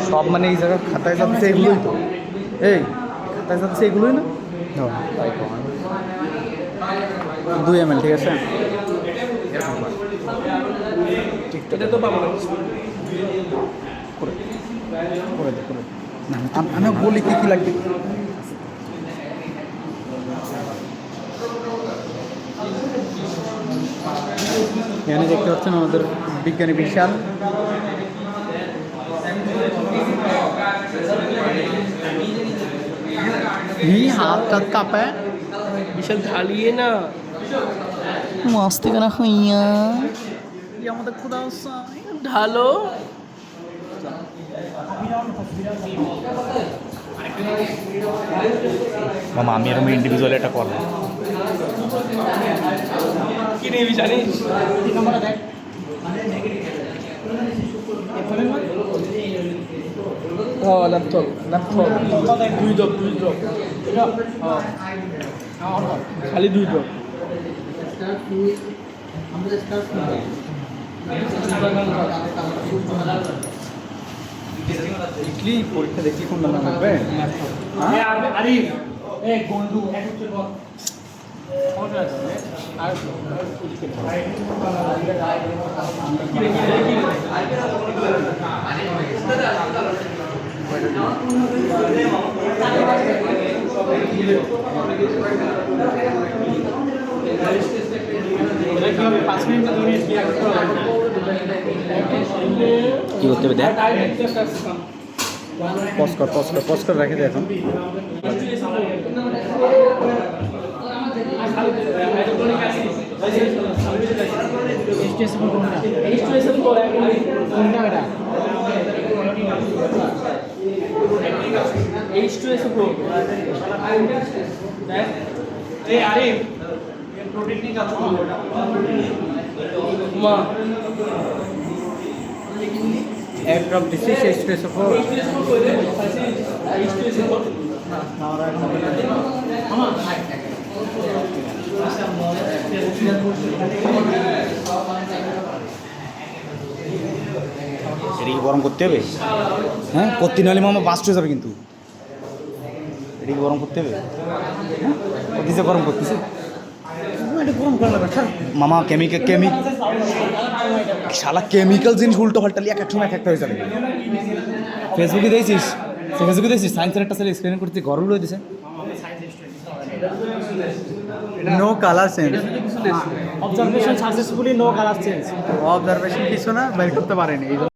সব মানে এই জায়গায় খাতায় যাচ্ছে এগুলোই তো, এই খাতায় যাচ্ছে এগুলোই না। তাই তো 2 ml, ঠিক আছে। এটা তো পাবো না করে করে দে, করে দে। না আমি বলি কী কী লাগবে। এখানে দেখতে পাচ্ছেন আমাদের বিজ্ঞানী বিশাল। হাত টাত কাঁপে বিশাল ঢালিয়ে না মস্তি কেনা হইয়া আমাদের খুদা ঢালো। মামা আমি এরকম ইন্ডিভিজুয়াল একটা করবো। কি নিবি জানিস? ল্যাপটপ ল্যাপটপ 2 ড্রপ 2 ড্রপ খালি 2 ড্রপ। দেখলি পরীক্ষা দেখলি কোন নাম্বার লাগবে। কি করতে হবে দেখ, পজ কর পজ কর পজ করে রেখে দে এখন। এক ড্রপ দিচ্ছি সেই স্ট্রেস উপর। এটা কি গরম করতে হবে? হ্যাঁ করতে নাহলে মামা বাস্ট হয়ে যাবে কিন্তু। এটা কি গরম করতে হবে? হ্যাঁ করতেছে, গরম করতেছে। এটা গরম করা লাগবে মামা। শালা কেমিক্যাল জিনিস উল্টো পাল্টালি এক এক সময় একটা হয়ে যাবে। ফেসবুকে দেখছিস, সায়েন্সের একটা ছেলে এক্সপ্লেন করতে গরম রয়ে দিছে। No colour change, observation successfully no colour change. Observation কিছু না বের করতে পারেনি।